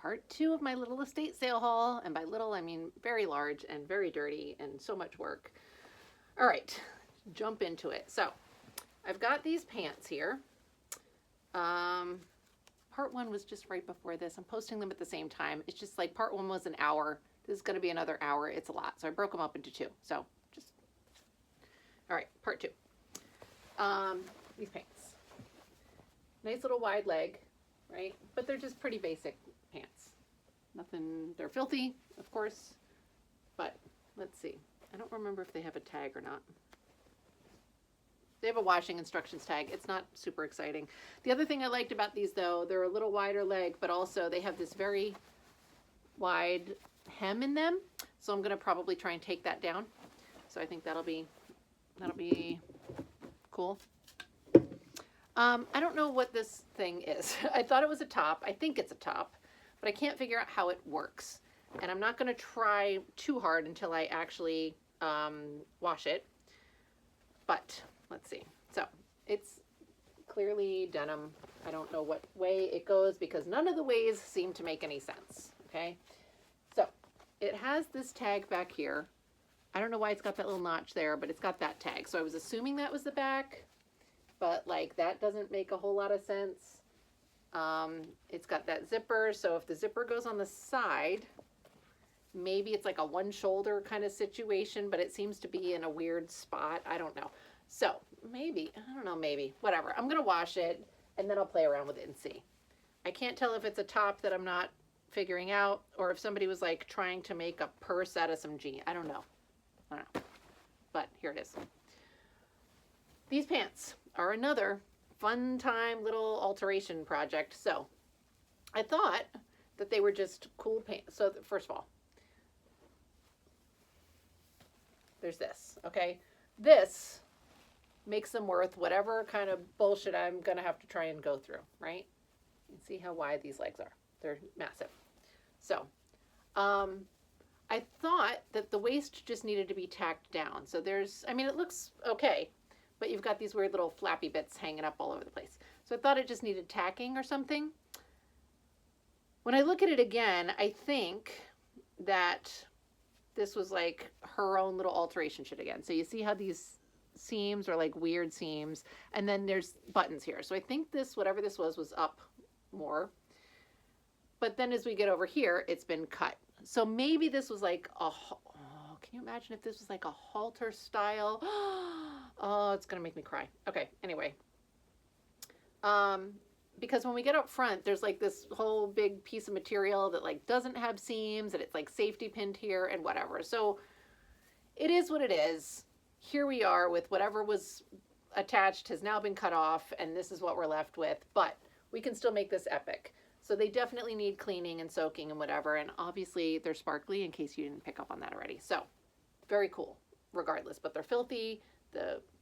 part 2 of my little estate sale haul. And by little, I mean very large and very dirty and so much work. All right, jump into it. So I've got these pants here. Part 1 was just right before this. I'm posting them at the same time. It's just like part 1 was an hour. This is going to be another hour. It's a lot. So I broke them up into 2. So just, all right, part 2. These pants. Nice little wide leg, right? But they're just pretty basic pants. Nothing, they're filthy, of course. But let's see. I don't remember if they have a tag or not. They have a washing instructions tag. It's not super exciting. The other thing I liked about these, though, they're a little wider leg, but also they have this very wide hem in them. So I'm going to probably try and take that down. So I think that'll be cool. I don't know what this thing is. I thought it was a top. I think it's a top, but I can't figure out how it works. And I'm not going to try too hard until I actually wash it. But let's see. So it's clearly denim. I don't know what way it goes because none of the ways seem to make any sense. Okay. So it has this tag back here. I don't know why it's got that little notch there, but it's got that tag. So I was assuming that was the back, but like that doesn't make a whole lot of sense. It's got that zipper. So if the zipper goes on the side, maybe it's like a one shoulder kind of situation, but it seems to be in a weird spot. I don't know. So maybe, I don't know, maybe, whatever. I'm going to wash it and then I'll play around with it and see. I can't tell if it's a top that I'm not figuring out or if somebody was like trying to make a purse out of some jeans. I don't know. But here it is. These pants are another fun time little alteration project. So I thought that they were just cool pants. So first of all, there's this, okay? This makes them worth whatever kind of bullshit I'm going to have to try and go through, right? You can see how wide these legs are. They're massive. So, I thought that the waist just needed to be tacked down. So there's, I mean, it looks okay, but you've got these weird little flappy bits hanging up all over the place. So I thought it just needed tacking or something. When I look at it again, I think that this was like her own little alteration shit again. So you see how these seams are like weird seams, and then there's buttons here. So I think this, whatever this was up more. But then as we get over here, it's been cut. So maybe this was like a, oh, can you imagine if this was like a halter style? Oh, it's gonna make me cry. Okay, anyway. Because when we get up front, there's like this whole big piece of material that like doesn't have seams and it's like safety pinned here and whatever. So it is what it is. Here we are with whatever was attached has now been cut off and this is what we're left with, but we can still make this epic. So they definitely need cleaning and soaking and whatever. And obviously they're sparkly in case you didn't pick up on that already. So very cool regardless, but they're filthy.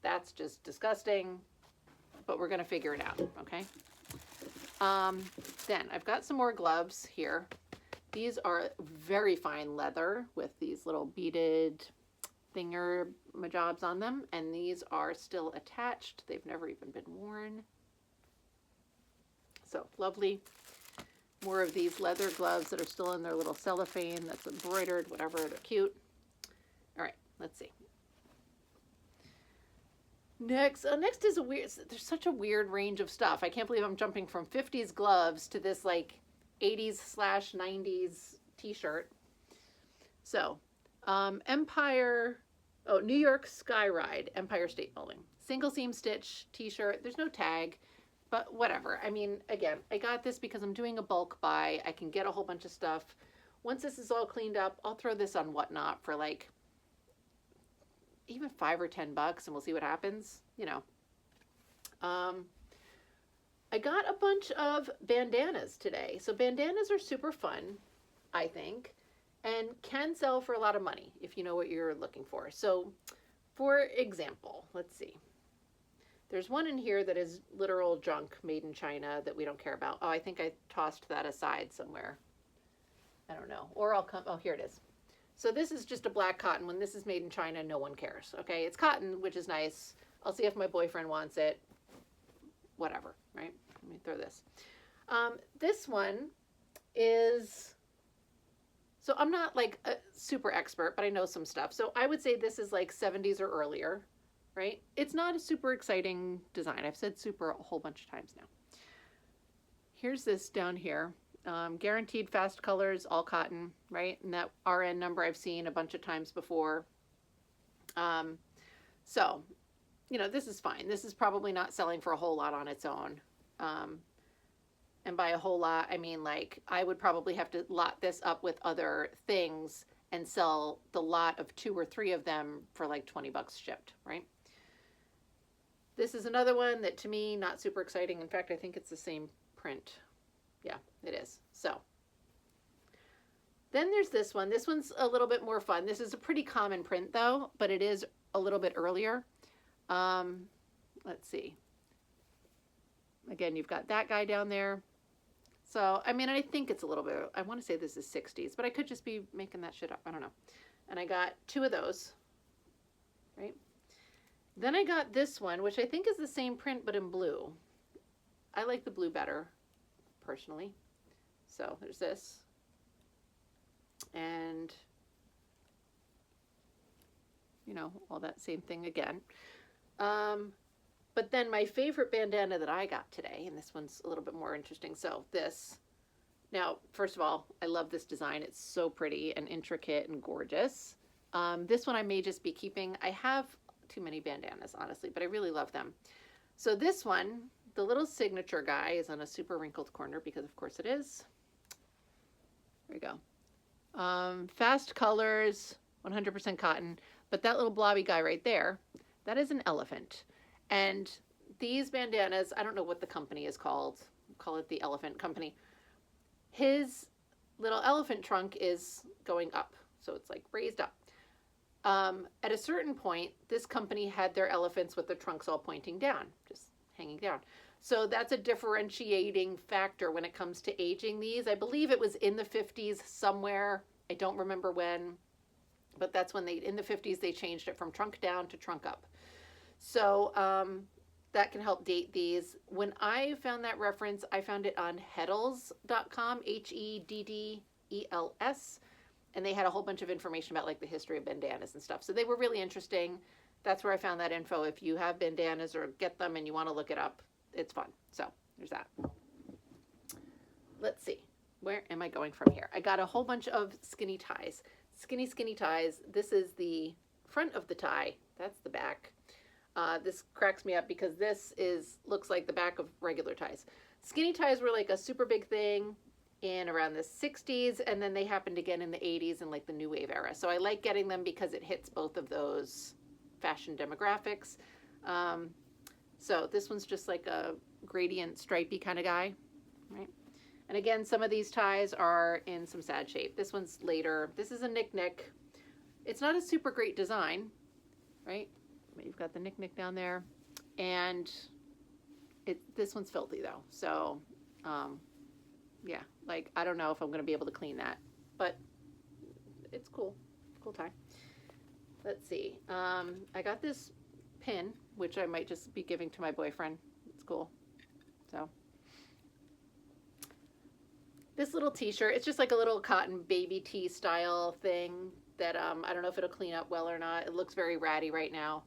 That's just disgusting, but we're going to figure it out. Okay. Then I've got some more gloves here. These are very fine leather with these little beaded thingamajobs on them. And these are still attached. They've never even been worn. So lovely. More of these leather gloves that are still in their little cellophane that's embroidered, whatever, they're cute. All right, let's see. Next is a weird, there's such a weird range of stuff. I can't believe I'm jumping from 50s gloves to this like 80s/90s t-shirt. So, New York Sky Ride, Empire State Building. Single seam stitch t-shirt. There's no tag. But whatever. I mean, again, I got this because I'm doing a bulk buy. I can get a whole bunch of stuff. Once this is all cleaned up, I'll throw this on Whatnot for like even $5 or $10 and we'll see what happens. You know. I got a bunch of bandanas today. So bandanas are super fun, I think, and can sell for a lot of money if you know what you're looking for. So for example, let's see. There's one in here that is literal junk made in China that we don't care about. Oh, I think I tossed that aside somewhere. I don't know. Or I'll come, oh, here it is. So this is just a black cotton. When this is made in China, no one cares. Okay, it's cotton, which is nice. I'll see if my boyfriend wants it. Whatever, right? Let me throw this. This one is, so I'm not like a super expert, but I know some stuff. So I would say this is like 70s or earlier, right? It's not a super exciting design. I've said super a whole bunch of times now. Here's this down here. Guaranteed fast colors, all cotton, right? And that RN number I've seen a bunch of times before. So, you know, this is fine. This is probably not selling for a whole lot on its own. And by a whole lot, I mean like I would probably have to lot this up with other things and sell the lot of 2 or 3 of them for like 20 bucks shipped, right? This is another one that to me, not super exciting. In fact, I think it's the same print. Yeah, it is. So then there's this one. This one's a little bit more fun. This is a pretty common print though, but it is a little bit earlier. Let's see. Again, you've got that guy down there. So, I mean, I think it's a little bit, I want to say this is 60s, but I could just be making that shit up. I don't know. And I got 2 of those, right? Then I got this one, which I think is the same print, but in blue. I like the blue better, personally. So there's this. And, you know, all that same thing again. But then my favorite bandana that I got today, and this one's a little bit more interesting. So this, now, first of all, I love this design. It's so pretty and intricate and gorgeous. This one I may just be keeping. I have too many bandanas, honestly, but I really love them. So this one, the little signature guy is on a super wrinkled corner because of course it is. There we go. Fast colors, 100% cotton, but that little blobby guy right there, that is an elephant. And these bandanas, I don't know what the company is called. Call it the Elephant Company. His little elephant trunk is going up. So it's like raised up. At a certain point, this company had their elephants with their trunks all pointing down, just hanging down. So that's a differentiating factor when it comes to aging these. I believe it was in the 50s somewhere. I don't remember when, but that's when in the 50s, they changed it from trunk down to trunk up. So that can help date these. When I found that reference, I found it on Heddels.com, Heddels, and they had a whole bunch of information about like the history of bandanas and stuff. So they were really interesting. That's where I found that info. If you have bandanas or get them and you want to look it up, it's fun. So there's that. Let's see. Where am I going from here? I got a whole bunch of skinny ties. Skinny ties. This is the front of the tie. That's the back. This cracks me up because this looks like the back of regular ties. Skinny ties were like a super big thing in around the 60s, and then they happened again in the 80s and like the new wave era. So I like getting them because it hits both of those fashion demographics. So this one's just like a gradient stripey kind of guy, right? And again, some of these ties are in some sad shape. This one's later. This is a Nick. It's not a super great design, right? You've got the Nick down there, and this one's filthy though. So, yeah, like I don't know if I'm going to be able to clean that, but it's cool tie. Let's see. I got this pin, which I might just be giving to my boyfriend. It's cool. So this little t-shirt, it's just like a little cotton baby tee style thing that I don't know if it'll clean up well or not. It looks very ratty right now.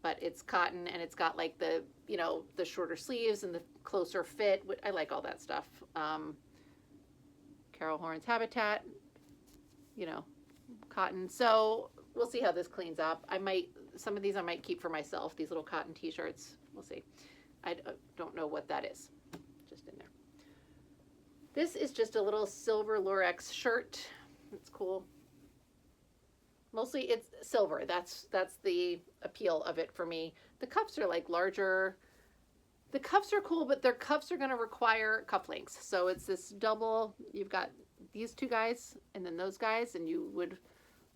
But it's cotton and it's got like the, you know, the shorter sleeves and the closer fit. I like all that stuff. Carol Horn's Habitat, you know, cotton. So we'll see how this cleans up. Some of these I might keep for myself, these little cotton t-shirts. We'll see. I don't know what that is. Just in there. This is just a little silver Lurex shirt. It's cool. Mostly it's silver. That's the appeal of it for me. The cuffs are like larger. The cuffs are cool, but their cuffs are going to require cufflinks. So it's this double. You've got these 2 guys and then those guys, and you would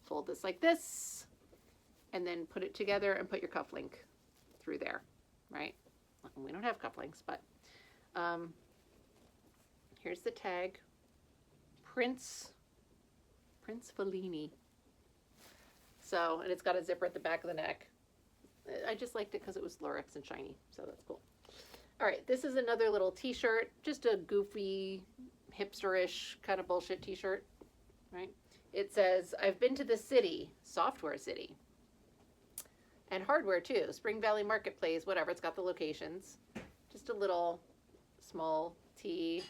fold this like this and then put it together and put your cufflink through there, right? We don't have cufflinks, but here's the tag. Prince Fellini. So, and it's got a zipper at the back of the neck. I just liked it because it was Lurex and shiny, so that's cool. All right, this is another little t-shirt, just a goofy hipsterish kind of bullshit t-shirt, right? It says, I've been to the city, software city, and hardware too, Spring Valley Marketplace, whatever, it's got the locations. Just a little small tee,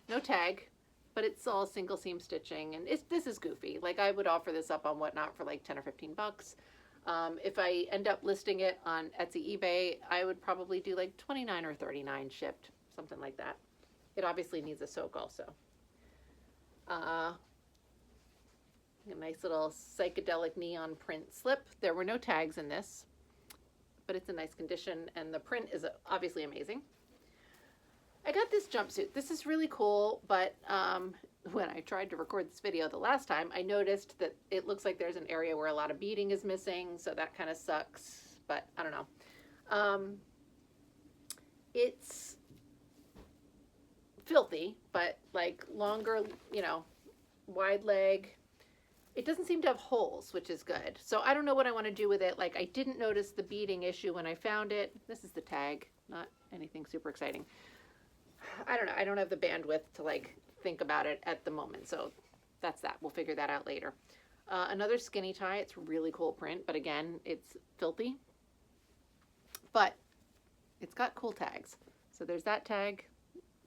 no tag, but it's all single seam stitching, and this is goofy. Like, I would offer this up on Whatnot for like 10 or 15 bucks. If I end up listing it on Etsy, eBay, I would probably do like 29 or 39 shipped, something like that. It obviously needs a soak also. A nice little psychedelic neon print slip. There were no tags in this, but it's in nice condition, and the print is obviously amazing. I got this jumpsuit. This is really cool, but when I tried to record this video the last time, I noticed that it looks like there's an area where a lot of beading is missing, so that kind of sucks, but I don't know. It's filthy, but like longer, you know, wide leg. It doesn't seem to have holes, which is good. So I don't know what I want to do with it. Like, I didn't notice the beading issue when I found it. This is the tag, not anything super exciting. I don't know. I don't have the bandwidth to like think about it at the moment. So that's that. We'll figure that out later. Another skinny tie. It's really cool print, but again, it's filthy. But it's got cool tags. So there's that tag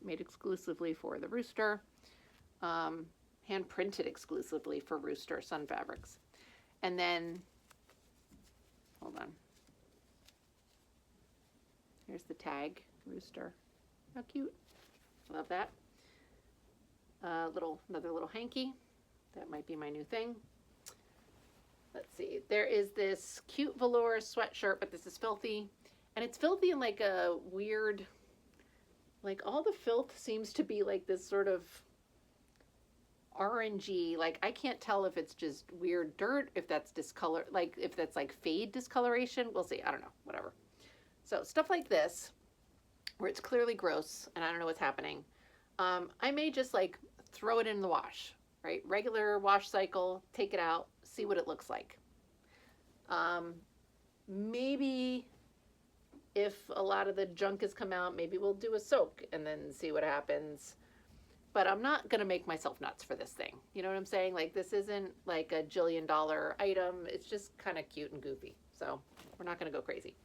made exclusively for the Rooster. Hand printed exclusively for Rooster Sun Fabrics. And then, hold on. Here's the tag, Rooster. How cute. Love that. Another little hanky. That might be my new thing. Let's see. There is this cute velour sweatshirt, but this is filthy. And it's filthy in like a weird, like all the filth seems to be like this sort of orangey, like I can't tell if it's just weird dirt, if that's discolor, like if that's like fade discoloration. We'll see. I don't know. Whatever. So stuff like this, where it's clearly gross and I don't know what's happening. I may just like throw it in the wash, right? Regular wash cycle, take it out, see what it looks like. Maybe if a lot of the junk has come out, maybe we'll do a soak and then see what happens. But I'm not going to make myself nuts for this thing. You know what I'm saying? Like, this isn't like a $1 jillion item. It's just kind of cute and goofy. So we're not going to go crazy.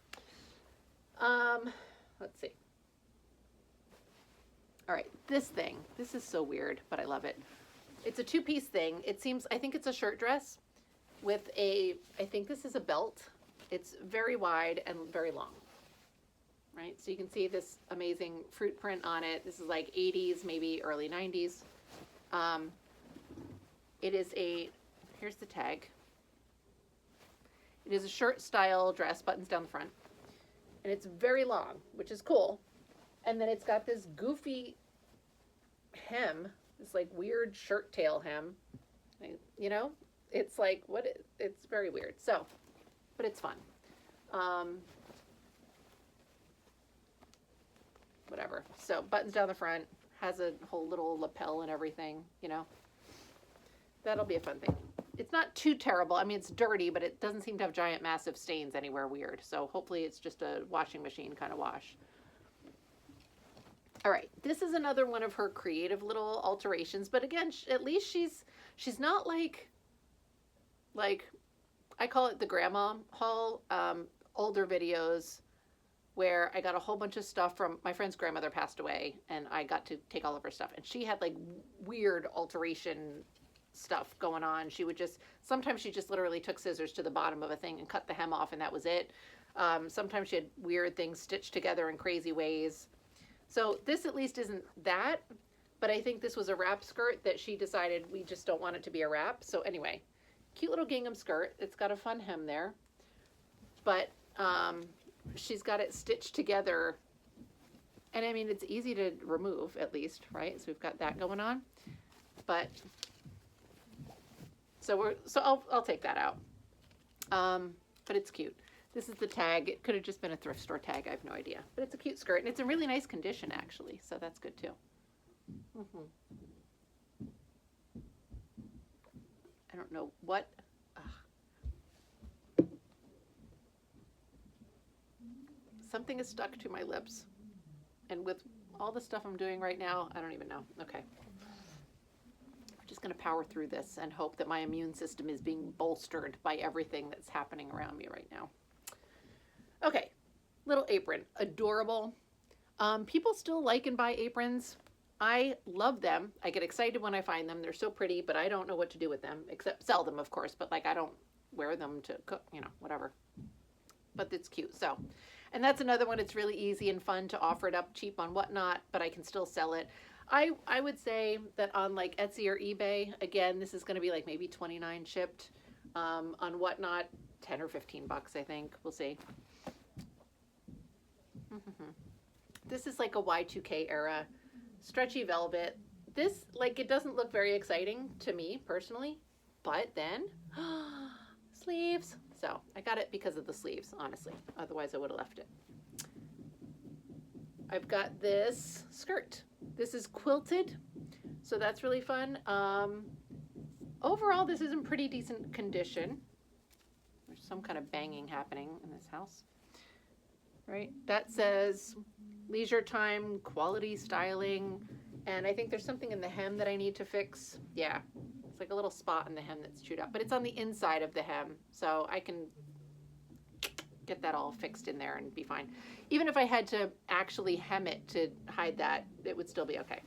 Let's see. All right, this thing. This is so weird, but I love it. It's a two-piece thing. It seems, I think it's a shirt dress with I think this is a belt. It's very wide and very long. Right, so you can see this amazing fruit print on it. This is like 80s, maybe early 90s. It is here's the tag. It is a shirt style dress, buttons down the front. And it's very long, which is cool. And then it's got this goofy hem, this like weird shirt tail hem. You know, it's like, it's very weird. So, but it's fun. Whatever. So buttons down the front, has a whole little lapel and everything, you know. That'll be a fun thing. It's not too terrible. I mean, it's dirty, but it doesn't seem to have giant, massive stains anywhere weird. So hopefully it's just a washing machine kind of wash. All right. This is another one of her creative little alterations. But again, at least she's not like I call it the grandma haul, older videos where I got a whole bunch of stuff from my friend's grandmother passed away and I got to take all of her stuff. And she had like weird alteration stuff going on. Sometimes she just literally took scissors to the bottom of a thing and cut the hem off and that was it. Sometimes she had weird things stitched together in crazy ways. So this at least isn't that, but I think this was a wrap skirt that she decided we just don't want it to be a wrap. So anyway, cute little gingham skirt. It's got a fun hem there, but she's got it stitched together. And I mean, it's easy to remove at least, right? So we've got that going on, but so I'll take that out. But it's cute. This is the tag. It could have just been a thrift store tag. I have no idea, but it's a cute skirt and it's in really nice condition actually. So that's good too. I don't know what, something is stuck to my lips. And with all the stuff I'm doing right now, I don't even know. Okay. just going to power through this and hope that my immune system is being bolstered by everything that's happening around me right now. Okay, little apron, adorable. People still like and buy aprons. I love them. I get excited when I find them. They're so pretty, but I don't know what to do with them, except sell them, of course, but like I don't wear them to cook, you know, whatever. But it's cute. So, and that's another one. It's really easy and fun to offer it up cheap on Whatnot, but I can still sell it. I would say that on like Etsy or eBay, again, this is going to be like maybe $29 shipped. On Whatnot, 10 or 15 bucks, I think. We'll see. This is like a Y2K era stretchy velvet. This, like, it doesn't look very exciting to me personally, but then sleeves. So I got it because of the sleeves, honestly. Otherwise I would have left it. I've got this skirt. This is quilted, so that's really fun. Overall, this is in pretty decent condition. There's some kind of banging happening in this house, right? That says leisure time, quality styling, and I think there's something in the hem that I need to fix. Yeah, it's like a little spot in the hem that's chewed up, but it's on the inside of the hem, so I can get that all fixed in there and be fine. Even if I had to actually hem it to hide that, it would still be okay.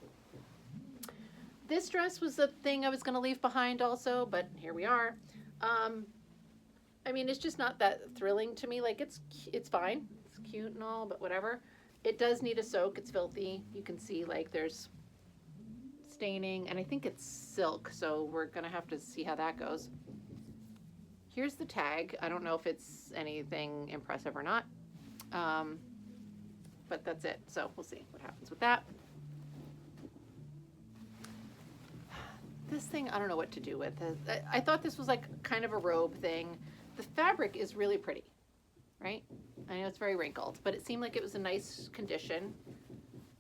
This dress was the thing I was going to leave behind also, but here we are. I mean, it's just not that thrilling to me. Like, it's fine. It's cute and all, but whatever. It does need a soak. It's filthy. You can see, like, there's staining, and I think it's silk, so we're going to have to see how that goes. Here's the tag. I don't know if it's anything impressive or not, but that's it. So we'll see what happens with that. This thing, I don't know what to do with. I thought this was like kind of a robe thing. The fabric is really pretty, right? I know it's very wrinkled, but it seemed like it was a nice condition.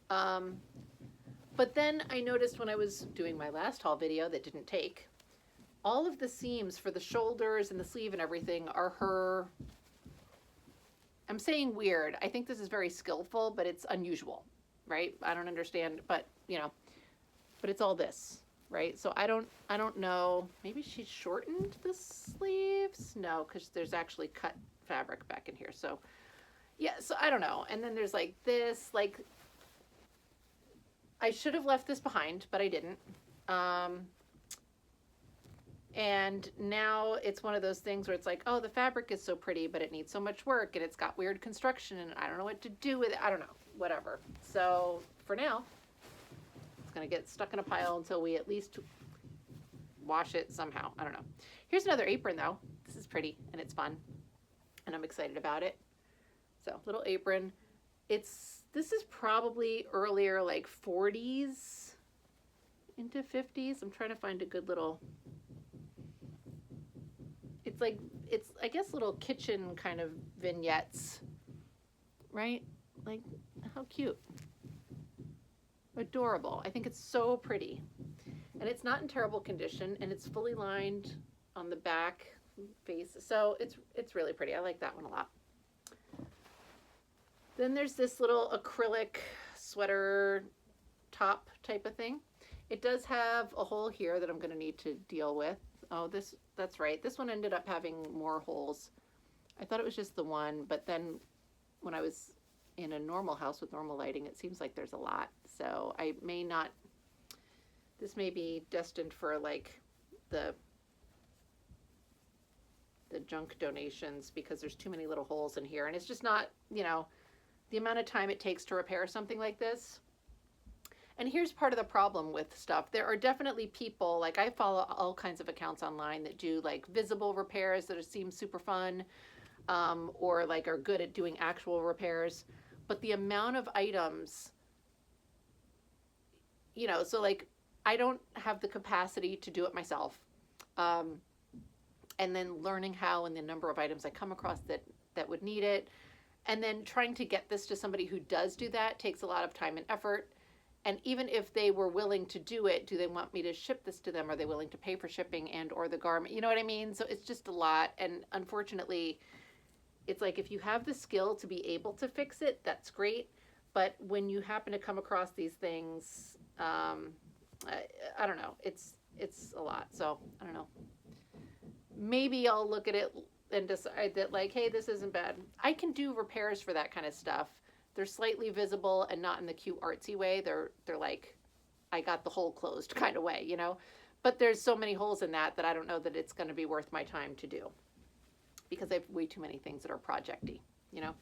But then I noticed when I was doing my last haul video that didn't take, all of the seams for the shoulders and the sleeve and everything are her, I'm saying weird. I think this is very skillful, but it's unusual, right? I don't understand, but you know, but it's all this. Right, so I don't know. Maybe she shortened the sleeves. No, because there's actually cut fabric back in here. So yeah, so I don't know. And then there's like this. Like, I should have left this behind, but I didn't. And now it's one of those things where it's like, oh, the fabric is so pretty, but it needs so much work, and it's got weird construction, and I don't know what to do with it. I don't know. Whatever. So for now, going to get stuck in a pile until we at least wash it somehow. I don't know. Here's another apron though. This is pretty and it's fun and I'm excited about it. So little apron. This is probably earlier, like 40s into 50s. I'm trying to find a good little, it's like, it's I guess little kitchen kind of vignettes, right? Like, how cute. Adorable. I think it's so pretty. And it's not in terrible condition, and it's fully lined on the back face. So it's really pretty. I like that one a lot. Then there's this little acrylic sweater top type of thing. It does have a hole here that I'm going to need to deal with. Oh, that's right. This one ended up having more holes. I thought it was just the one, but then when I was in a normal house with normal lighting, it seems like there's a lot. So I may not, this may be destined for like the junk donations because there's too many little holes in here. And it's just not, you know, the amount of time it takes to repair something like this. And here's part of the problem with stuff. There are definitely people, like I follow all kinds of accounts online that do like visible repairs that seem super fun, or like are good at doing actual repairs. But the amount of items, you know, so like I don't have the capacity to do it myself. And then learning how and the number of items I come across that would need it. And then trying to get this to somebody who does do that takes a lot of time and effort. And even if they were willing to do it, do they want me to ship this to them? Are they willing to pay for shipping and or the garment? You know what I mean? So it's just a lot. And unfortunately, it's like if you have the skill to be able to fix it, that's great. But when you happen to come across these things, I don't know. It's a lot. So I don't know. Maybe I'll look at it and decide that like, hey, this isn't bad. I can do repairs for that kind of stuff. They're slightly visible and not in the cute artsy way. They're like, I got the hole closed kind of way, you know. But there's so many holes in that I don't know that it's going to be worth my time to do because I have way too many things that are projecty, you know.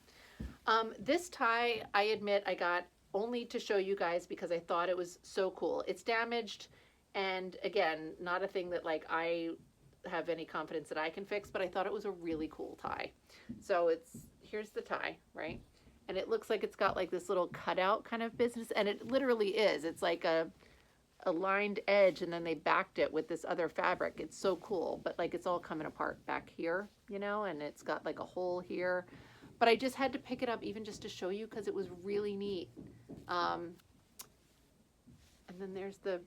This tie, I admit, I got only to show you guys because I thought it was so cool. It's damaged, and again, not a thing that like I have any confidence that I can fix, but I thought it was a really cool tie. So here's the tie, right? And it looks like it's got like this little cutout kind of business, and it literally is. It's like a lined edge, and then they backed it with this other fabric. It's so cool, but like it's all coming apart back here, you know, and it's got like a hole here. But I just had to pick it up even just to show you because it was really neat. And then there's the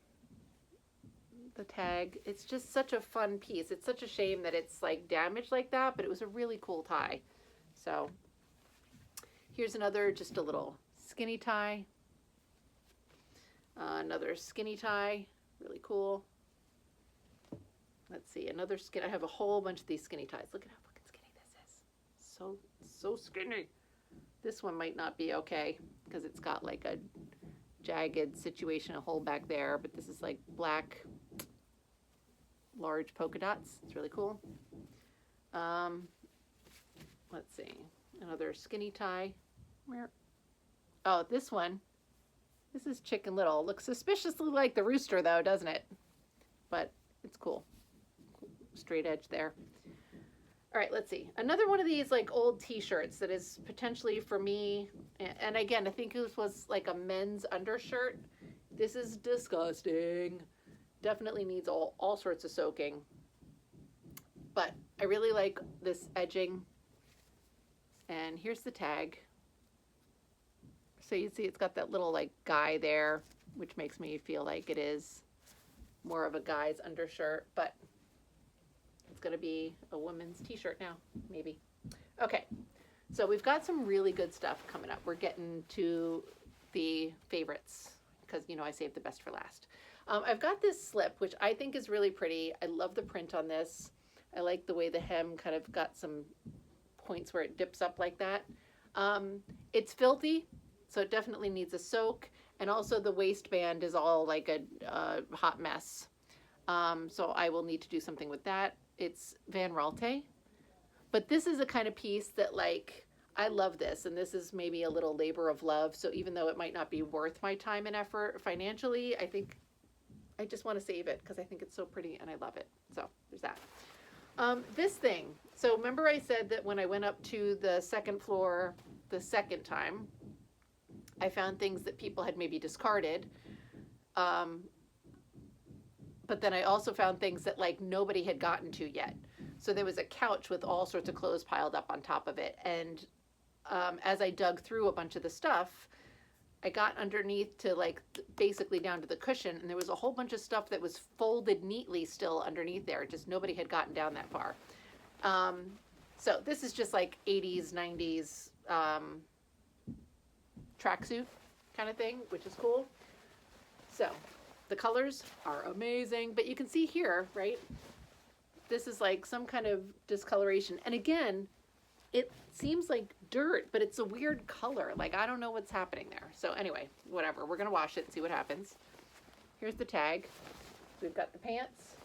tag. It's just such a fun piece. It's such a shame that it's like damaged like that, but it was a really cool tie. So here's another, just a little skinny tie. Another skinny tie, really cool. Let's see, another skin. I have a whole bunch of these skinny ties. Look at how fucking skinny this is. So skinny. This one might not be okay because it's got like a jagged situation, a hole back there, but this is like black, large polka dots. It's really cool. Let's see, another skinny tie. Where? Oh, this one. This is Chicken Little. Looks suspiciously like the rooster though, doesn't it? But it's cool. Straight edge there. All right, let's see. Another one of these like old t-shirts that is potentially for me. And again, I think this was like a men's undershirt. This is disgusting. Definitely needs all sorts of soaking. But I really like this edging. And here's the tag. So you see it's got that little like guy there, which makes me feel like it is more of a guy's undershirt, but it's going to be a woman's t-shirt now, maybe. Okay, so we've got some really good stuff coming up. We're getting to the favorites because, you know, I saved the best for last. I've got this slip, which I think is really pretty. I love the print on this. I like the way the hem kind of got some points where it dips up like that. It's filthy. So it definitely needs a soak. And also the waistband is all like a hot mess. So I will need to do something with that. It's Van Raalte. But this is a kind of piece that like, I love this. And this is maybe a little labor of love. So even though it might not be worth my time and effort financially, I think I just want to save it because I think it's so pretty and I love it. So there's that. This thing. So remember I said that when I went up to the second floor the second time, I found things that people had maybe discarded. But then I also found things that like nobody had gotten to yet. So there was a couch with all sorts of clothes piled up on top of it. And as I dug through a bunch of the stuff, I got underneath to like basically down to the cushion. And there was a whole bunch of stuff that was folded neatly still underneath there. Just nobody had gotten down that far. So this is just like 80s, 90s, tracksuit kind of thing, which is cool. So the colors are amazing, but you can see here, right? This is like some kind of discoloration. And again, it seems like dirt, but it's a weird color. Like, I don't know what's happening there. So anyway, whatever. We're going to wash it and see what happens. Here's the tag. We've got the pants,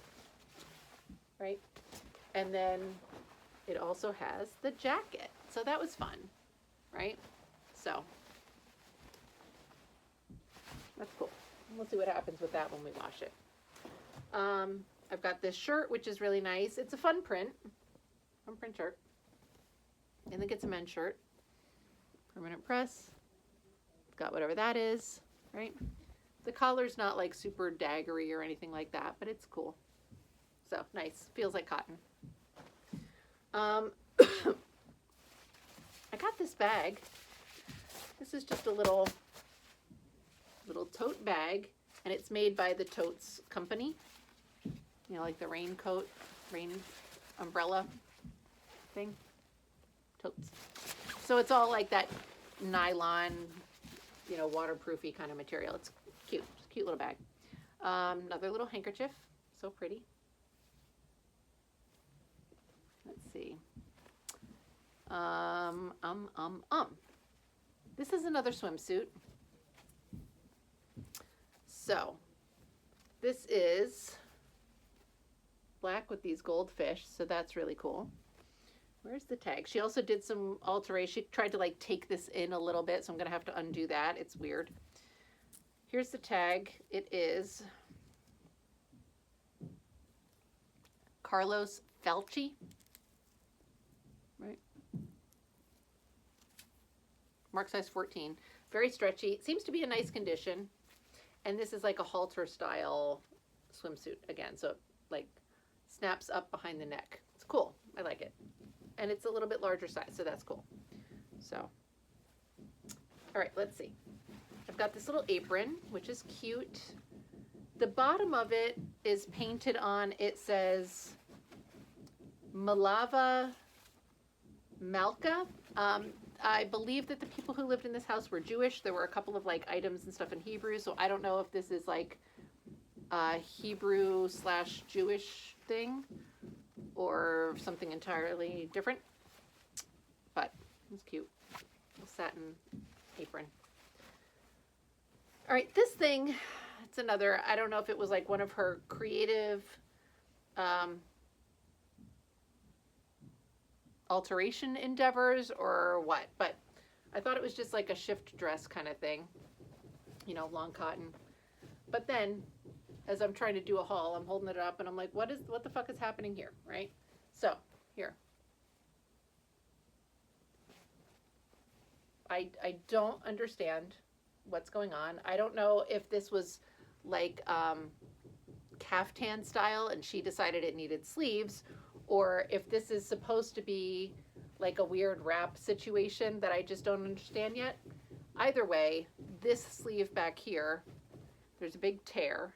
right? And then it also has the jacket. So that was fun, right? So that's cool. We'll see what happens with that when we wash it. I've got this shirt, which is really nice. It's a fun print shirt. I think it's a men's shirt. Permanent press. It's got whatever that is, right? The collar's not like super daggery or anything like that, but it's cool. So nice. Feels like cotton. I got this bag. This is just a little tote bag, and it's made by the Totes company. You know, like the rain umbrella thing. Totes. So it's all like that nylon, you know, waterproofy kind of material. It's cute. It's a cute little bag. Another little handkerchief, so pretty. Let's see. Um, um, um, um. This is another swimsuit. So, this is black with these gold fish, so that's really cool. Where's the tag? She also did some alteration. She tried to like take this in a little bit, so I'm gonna have to undo that. It's weird. Here's the tag. It is Carlos Felci, right? Mark size 14. Very stretchy. It seems to be a nice condition. And this is like a halter style swimsuit again. So it like snaps up behind the neck. It's cool. I like it. And it's a little bit larger size, so that's cool. So, all right, let's see. I've got this little apron, which is cute. The bottom of it is painted on, it says Malava Malka. I believe that the people who lived in this house were Jewish. There were a couple of like items and stuff in Hebrew, so I don't know if this is like a Hebrew/Jewish thing or something entirely different. But it's cute. A satin apron. All right, this thing, it's another, I don't know if it was like one of her creative alteration endeavors or what, but I thought it was just like a shift dress kind of thing, you know, long cotton. But then as I'm trying to do a haul, I'm holding it up and I'm like, what the fuck is happening here, right? So here, I don't understand what's going on. I don't know if this was like caftan style and she decided it needed sleeves, or if this is supposed to be like a weird wrap situation that I just don't understand yet. Either way, this sleeve back here, there's a big tear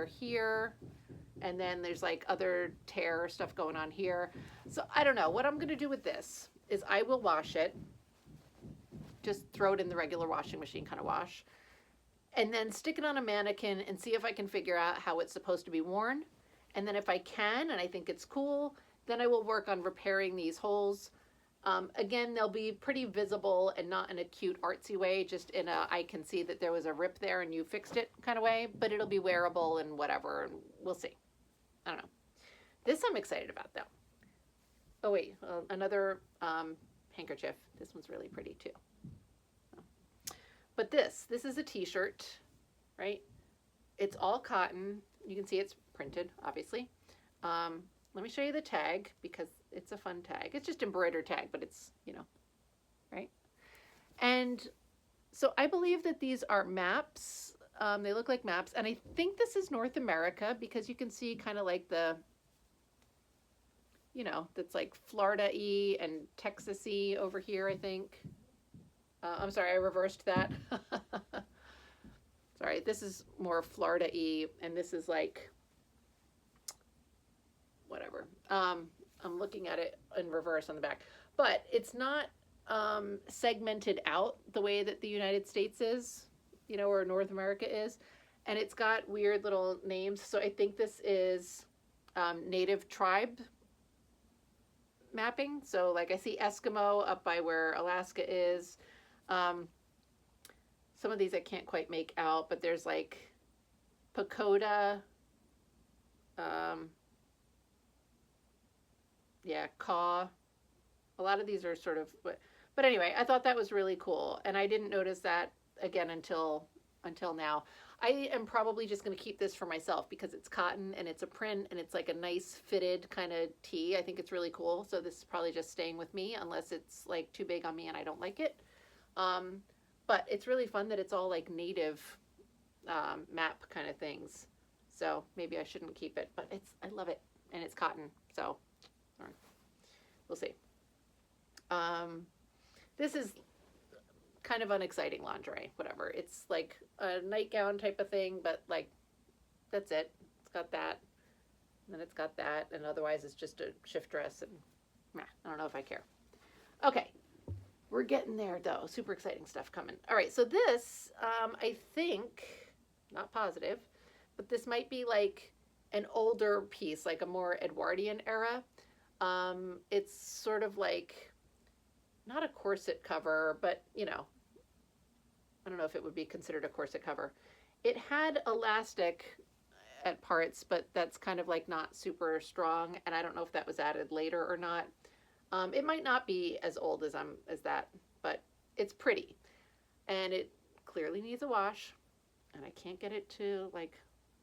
here, and then there's like other tear stuff going on here. So I don't know. What I'm gonna do with this is I will wash it, just throw it in the regular washing machine kind of wash, and then stick it on a mannequin and see if I can figure out how it's supposed to be worn. And then if I can, and I think it's cool, then I will work on repairing these holes. Again, they'll be pretty visible and not in a cute artsy way, just in a, I can see that there was a rip there and you fixed it kind of way, but it'll be wearable and whatever, and we'll see. I don't know. This I'm excited about though. Oh wait, another handkerchief. This one's really pretty too. But this is a t-shirt, right? It's all cotton. You can see it's printed, obviously. Let me show you the tag because it's a fun tag. It's just embroidered tag, but it's, you know, right? And so I believe that these are maps. They look like maps. And I think this is North America because you can see kind of like the, you know, that's like Florida-y and Texas-y over here, I think. I'm sorry, I reversed that. Sorry, this is more Florida-y, and this is like, whatever. I'm looking at it in reverse on the back. But it's not segmented out the way that the United States is, you know, or North America is. And it's got weird little names. So I think this is native tribe mapping. So like I see Eskimo up by where Alaska is. Some of these I can't quite make out, but there's like Pagoda, yeah, Kaw. A lot of these are sort of, but anyway, I thought that was really cool, and I didn't notice that again until now. I am probably just going to keep this for myself because it's cotton and it's a print and it's like a nice fitted kind of tee. I think it's really cool. So this is probably just staying with me unless it's like too big on me and I don't like it. But it's really fun that it's all like native map kind of things. So maybe I shouldn't keep it, but I love it and it's cotton. So we'll see. This is kind of unexciting lingerie, whatever. It's like a nightgown type of thing, but like that's it. It's got that, and then it's got that, and otherwise it's just a shift dress, and I don't know if I care. Okay, We're getting there though. Super exciting stuff coming. All right, so this, I think, not positive, but this might be like an older piece, like a more Edwardian era. It's sort of like not a corset cover, but you know, I don't know if it would be considered a corset cover. It had elastic at parts, but that's kind of like not super strong, and I don't know if that was added later or not. It might not be as old as that, but it's pretty, and it clearly needs a wash, and I can't get it to like,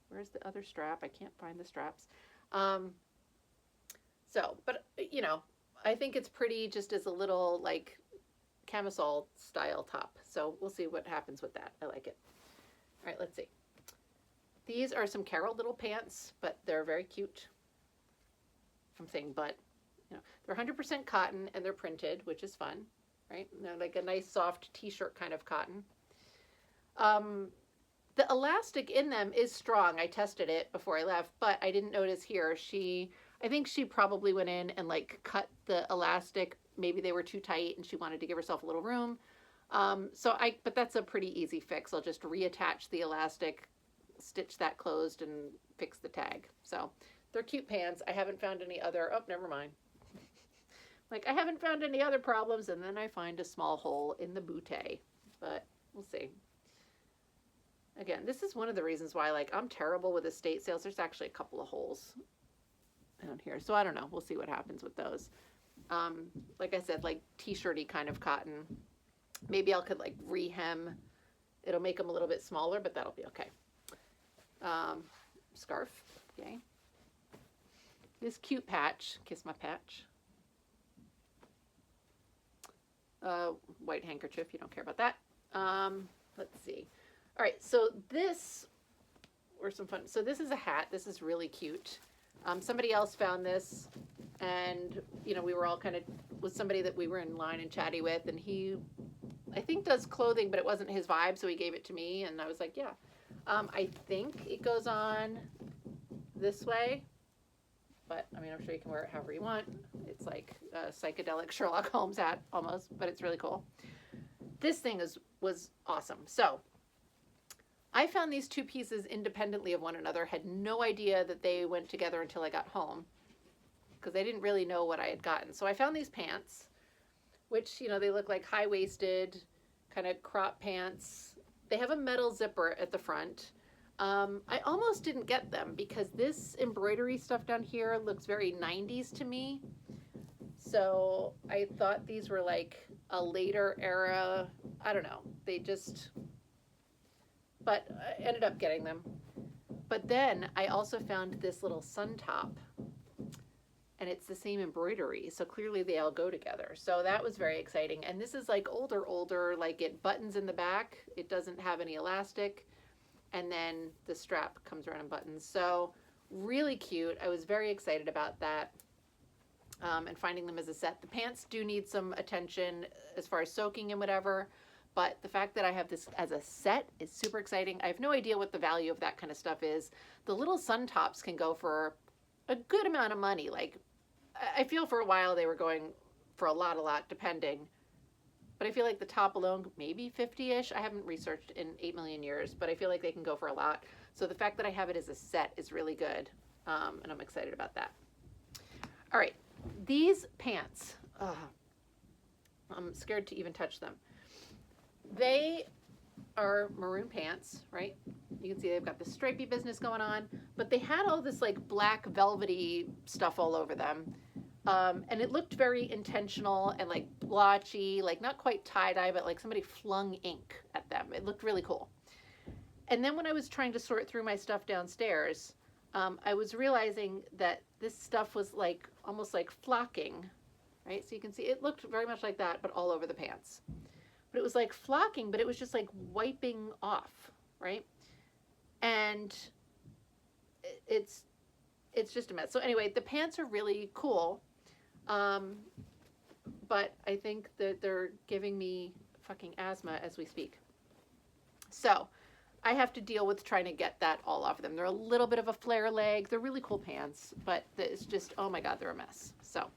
where's the other strap? I can't find the straps. Um, but you know, I think it's pretty just as a little like camisole style top. So we'll see what happens with that. I like it. All right, let's see. These are some Carol little pants, but they're very cute. I'm saying but, you know, they're 100% cotton and they're printed, which is fun, right? They're like a nice soft t-shirt kind of cotton. The elastic in them is strong. I tested it before I left, but I didn't notice here. I think she probably went in and like cut the elastic. Maybe they were too tight and she wanted to give herself a little room. But that's a pretty easy fix. I'll just reattach the elastic, stitch that closed, and fix the tag. So they're cute pants. I haven't found any other, oh, never mind. Like I haven't found any other problems, and then I find a small hole in the bootay, but we'll see. Again, this is one of the reasons why like I'm terrible with estate sales. There's actually a couple of holes down here. So I don't know. We'll see what happens with those. Like I said, like t-shirty kind of cotton. Maybe I could like rehem. It'll make them a little bit smaller, but that'll be okay. Scarf, yay. This cute patch, kiss my patch. White handkerchief, you don't care about that. Let's see. All right, so this, or some fun. So this is a hat. This is really cute. Somebody else found this, and you know, we were all kind of with somebody that we were in line and chatty with, and he, I think, does clothing, but it wasn't his vibe, so he gave it to me, and I was like, yeah. I think it goes on this way, but I mean, I'm sure you can wear it however you want. It's like a psychedelic Sherlock Holmes hat almost, but it's really cool. This thing was awesome. So I found these two pieces independently of one another, had no idea that they went together until I got home because I didn't really know what I had gotten. So I found these pants, which, you know, they look like high-waisted kind of crop pants. They have a metal zipper at the front. I almost didn't get them because this embroidery stuff down here looks very 90s to me. So I thought these were like a later era, I don't know. But I ended up getting them. But then I also found this little sun top, and it's the same embroidery. So clearly they all go together. So that was very exciting. And this is like older, like it buttons in the back. It doesn't have any elastic. And then the strap comes around and buttons. So really cute. I was very excited about that. And finding them as a set. The pants do need some attention as far as soaking and whatever. But the fact that I have this as a set is super exciting. I have no idea what the value of that kind of stuff is. The little sun tops can go for a good amount of money. Like, I feel for a while they were going for a lot, depending. But I feel like the top alone, maybe 50-ish. I haven't researched in 8 million years, but I feel like they can go for a lot. So the fact that I have it as a set is really good. And I'm excited about that. All right, these pants, I'm scared to even touch them. They are maroon pants, right? You can see they've got this stripy business going on, but they had all this like black velvety stuff all over them. And it looked very intentional and like blotchy, like not quite tie-dye, but like somebody flung ink at them. It looked really cool. And then when I was trying to sort through my stuff downstairs, I was realizing that this stuff was like almost like flocking, right? So you can see it looked very much like that, but all over the pants. But it was like flocking, but it was just like wiping off, right? And it's just a mess. So anyway, the pants are really cool. But I think that they're giving me fucking asthma as we speak. So I have to deal with trying to get that all off of them. They're a little bit of a flare leg. They're really cool pants, but it's just, oh my God, they're a mess. So.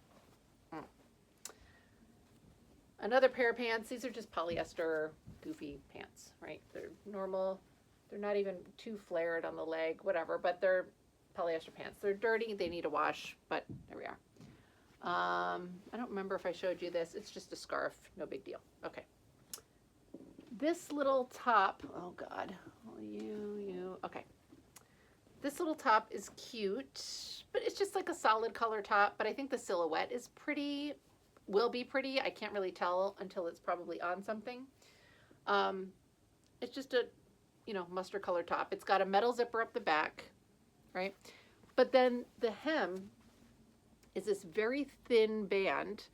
Another pair of pants. These are just polyester goofy pants, right? They're normal. They're not even too flared on the leg, whatever, but they're polyester pants. They're dirty. They need a wash, but there we are. I don't remember if I showed you this. It's just a scarf. No big deal. Okay. This little top, oh God, okay. This little top is cute, but it's just like a solid color top, but I think the silhouette is pretty, will be pretty. I can't really tell until it's probably on something. It's just a, mustard color top. It's got a metal zipper up the back, right? But then the hem is this very thin band,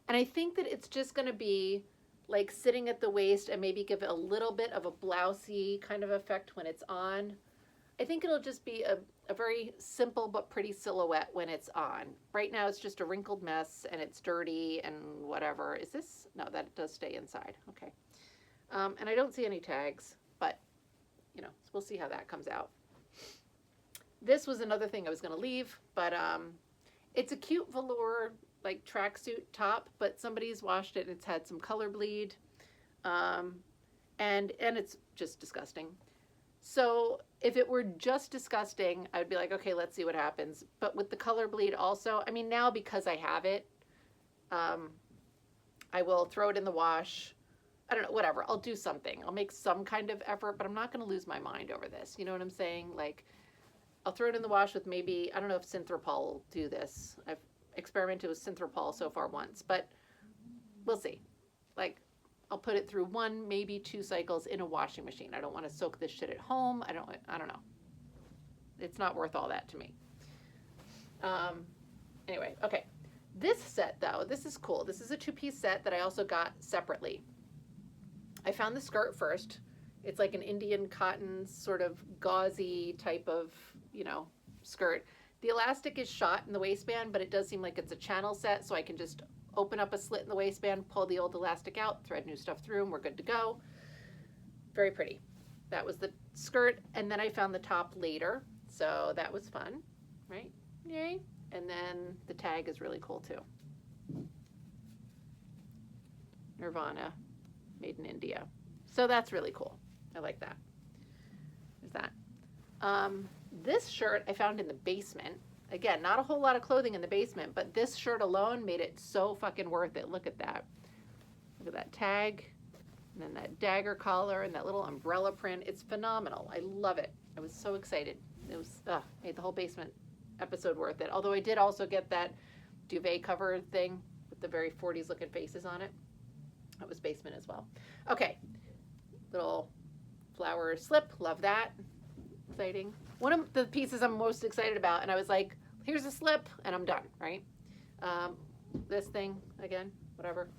and I think that it's just going to be like sitting at the waist and maybe give it a little bit of a blousey kind of effect when it's on. I think it'll just be a very simple but pretty silhouette when it's on. Right now it's just a wrinkled mess and it's dirty and whatever. Is this? No, that does stay inside. Okay. And I don't see any tags, but we'll see how that comes out. This was another thing I was going to leave, but it's a cute velour like tracksuit top, but somebody's washed it and it's had some color bleed, and it's just disgusting. So if it were just disgusting, I would be like, okay, let's see what happens. But with the color bleed also, I mean, now because I have it, I will throw it in the wash. I don't know, whatever. I'll do something. I'll make some kind of effort, but I'm not going to lose my mind over this. You know what I'm saying? Like, I'll throw it in the wash with maybe, I don't know if Synthropol will do this. I've experimented with Synthropol so far once, but we'll see. Like, I'll put it through 1, maybe 2 cycles in a washing machine. I don't want to soak this shit at home. I don't know. It's not worth all that to me. Anyway, okay. This set though, this is cool. This is a 2-piece set that I also got separately. I found the skirt first. It's like an Indian cotton sort of gauzy type of, skirt. The elastic is shot in the waistband, but it does seem like it's a channel set, so I can just open up a slit in the waistband, pull the old elastic out, thread new stuff through, and we're good to go. Very pretty. That was the skirt, and then I found the top later, so that was fun, right? Yay. And then the tag is really cool too. Nirvana, made in India. So that's really cool. I like that. There's that. This shirt I found in the basement. Again, not a whole lot of clothing in the basement, but this shirt alone made it so fucking worth it. Look at that. Look at that tag, and then that dagger collar, and that little umbrella print. It's phenomenal. I love it. I was so excited. It was, made the whole basement episode worth it. Although I did also get that duvet cover thing with the very 40s looking faces on it. That was basement as well. Okay. Little flower slip. Love that. Exciting. One of the pieces I'm most excited about, and I was like, here's a slip, and I'm done, right? This thing, again, whatever.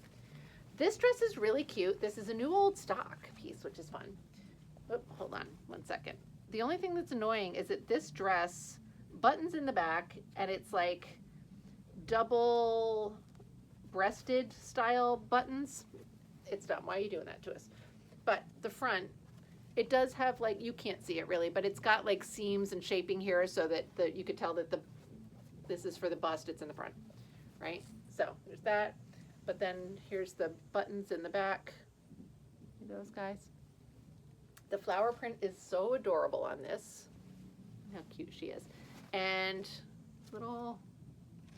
This dress is really cute. This is a new old stock piece, which is fun. Oh, hold on 1 second. The only thing that's annoying is that this dress buttons in the back, and it's like double breasted style buttons. It's dumb. Why are you doing that to us? But the front, it does have, like, you can't see it really, but it's got like seams and shaping here so that you could tell that this is for the bust. It's in the front, right? So there's that. But then here's the buttons in the back. See those guys? The flower print is so adorable on this. How cute she is. And little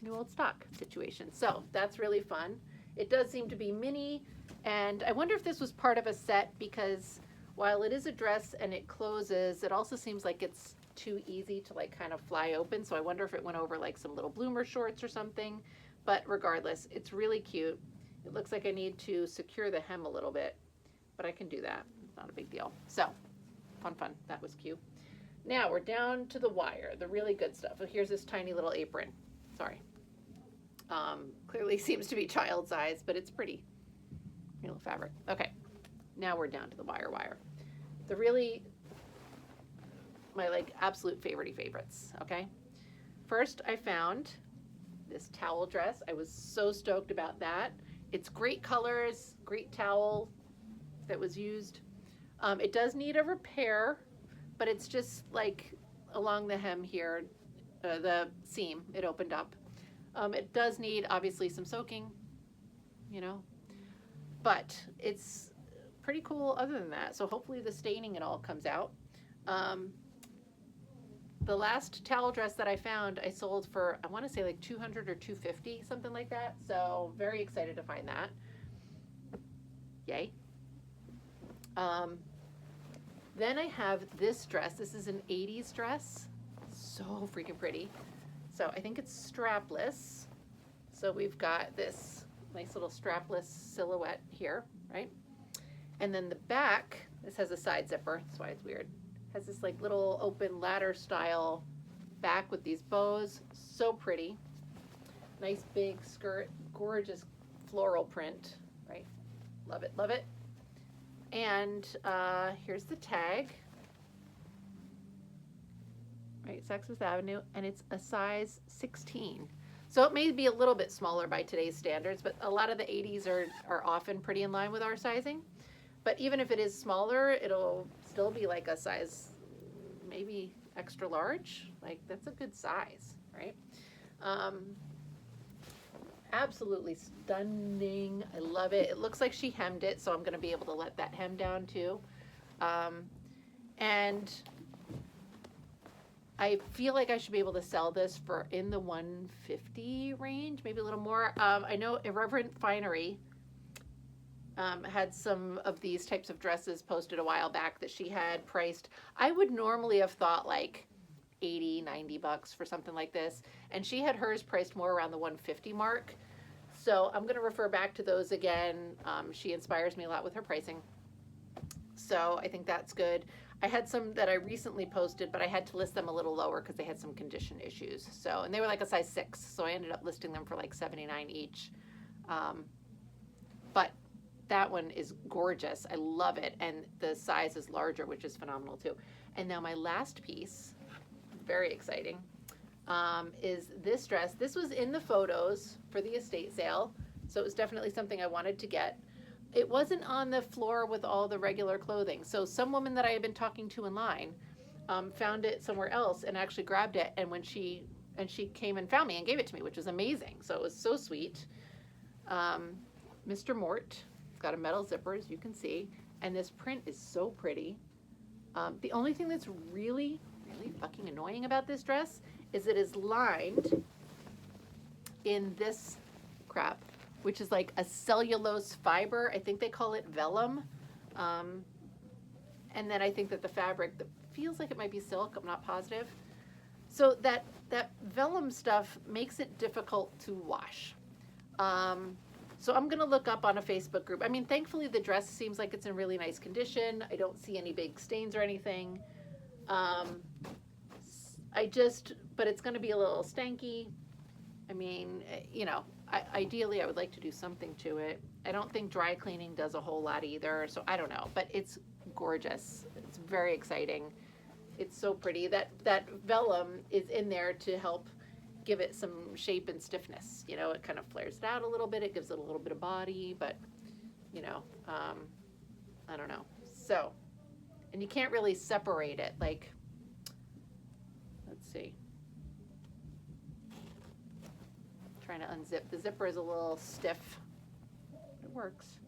new old stock situation. So that's really fun. It does seem to be mini, and I wonder if this was part of a set, because while it is a dress and it closes, it also seems like it's too easy to like kind of fly open. So I wonder if it went over like some little bloomer shorts or something. But regardless, it's really cute. It looks like I need to secure the hem a little bit, but I can do that. It's not a big deal. So fun. That was cute. Now we're down to the wire, the really good stuff. Oh, here's this tiny little apron. Sorry. Clearly seems to be child size, but it's pretty. Little fabric. Okay. Now we're down to the wire. The really, my like absolute favorites, okay? First, I found this towel dress. I was so stoked about that. It's great colors, great towel that was used. It does need a repair, but it's just like along the hem here, the seam, it opened up. It does need obviously some soaking, but it's pretty cool other than that. So hopefully the staining and all comes out. The last towel dress that I found, I sold for, I want to say like 200 or 250, something like that. So very excited to find that. Yay. Then I have this dress. This is an 80s dress. So freaking pretty. So I think it's strapless. So we've got this nice little strapless silhouette here, right? And then the back, this has a side zipper. That's why it's weird. Has this like little open ladder style back with these bows. So pretty. Nice big skirt. Gorgeous floral print, right? Love it, love it. And here's the tag. Right, Saks Avenue, and it's a size 16. So it may be a little bit smaller by today's standards, but a lot of the 80s are often pretty in line with our sizing. But even if it is smaller, it'll still be like a size maybe extra large. Like that's a good size, right? Absolutely stunning. I love it. It looks like she hemmed it, so I'm going to be able to let that hem down too. And I feel like I should be able to sell this for in the 150 range, maybe a little more. I know Irreverent Finery had some of these types of dresses posted a while back that she had priced. I would normally have thought like 80, 90 bucks for something like this. And she had hers priced more around the 150 mark. So I'm going to refer back to those again. She inspires me a lot with her pricing. So I think that's good. I had some that I recently posted, but I had to list them a little lower because they had some condition issues. So, and they were like a size 6. So I ended up listing them for like $79 each. But that one is gorgeous. I love it. And the size is larger, which is phenomenal too. And now my last piece, very exciting, is this dress. This was in the photos for the estate sale. So it was definitely something I wanted to get. It wasn't on the floor with all the regular clothing. So some woman that I had been talking to in line found it somewhere else and actually grabbed it. And when she came and found me and gave it to me, which was amazing. So it was so sweet. Mr. Mort. It's got a metal zipper, as you can see. And this print is so pretty. The only thing that's really, really fucking annoying about this dress is it is lined in this crap, which is like a cellulose fiber. I think they call it vellum. And then I think that the fabric that feels like it might be silk, I'm not positive. So that vellum stuff makes it difficult to wash. So I'm going to look up on a Facebook group. I mean, thankfully the dress seems like it's in really nice condition. I don't see any big stains or anything. But it's going to be a little stanky. I mean, you know, ideally I would like to do something to it. I don't think dry cleaning does a whole lot either, so I don't know. But it's gorgeous. It's very exciting. It's so pretty. That vellum is in there to help give it some shape and stiffness. You know, it kind of flares it out a little bit. It gives it a little bit of body, but, you know, I don't know. So, and you can't really separate it. Like, let's see. Trying to unzip. The zipper is a little stiff. It works.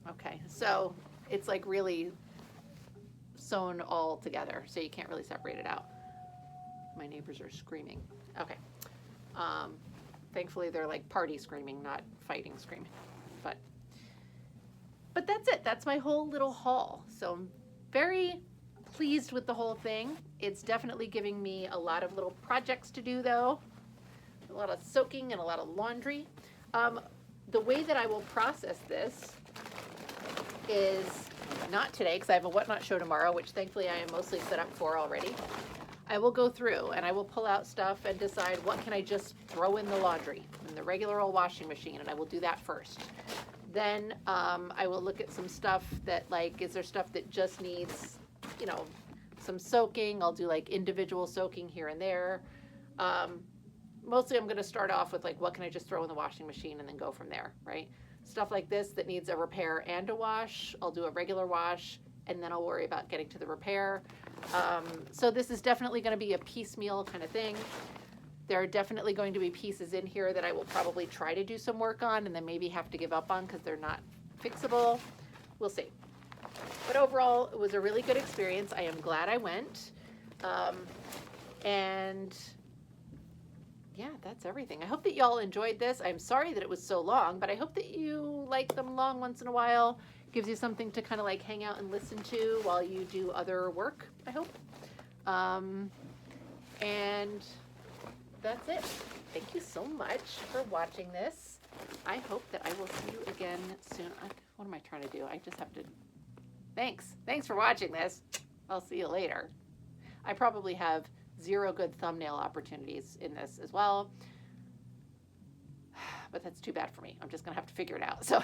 Okay, so it's like really sewn all together, so you can't really separate it out. My neighbors are screaming. Okay. Thankfully they're like party screaming, not fighting screaming. But that's it. That's my whole little haul. So I'm very pleased with the whole thing. It's definitely giving me a lot of little projects to do though. A lot of soaking and a lot of laundry. The way that I will process this is not today because I have a Whatnot show tomorrow, which thankfully I am mostly set up for already. I will go through and I will pull out stuff and decide what can I just throw in the laundry, in the regular old washing machine, and I will do that first. Then I will look at some stuff that, like, is there stuff that just needs, you know, some soaking. I'll do like individual soaking here and there. Mostly I'm going to start off with like, what can I just throw in the washing machine and then go from there, right? Stuff like this that needs a repair and a wash, I'll do a regular wash, and then I'll worry about getting to the repair. So this is definitely going to be a piecemeal kind of thing. There are definitely going to be pieces in here that I will probably try to do some work on and then maybe have to give up on because they're not fixable. We'll see. But overall, it was a really good experience. I am glad I went. And yeah, that's everything. I hope that y'all enjoyed this. I'm sorry that it was so long, but I hope that you like them long once in a while. Gives you something to kind of like hang out and listen to while you do other work, I hope. And that's it. Thank you so much for watching this. I hope that I will see you again soon. What am I trying to do? I just have to... Thanks. Thanks for watching this. I'll see you later. I probably have 0 good thumbnail opportunities in this as well. But that's too bad for me. I'm just going to have to figure it out. So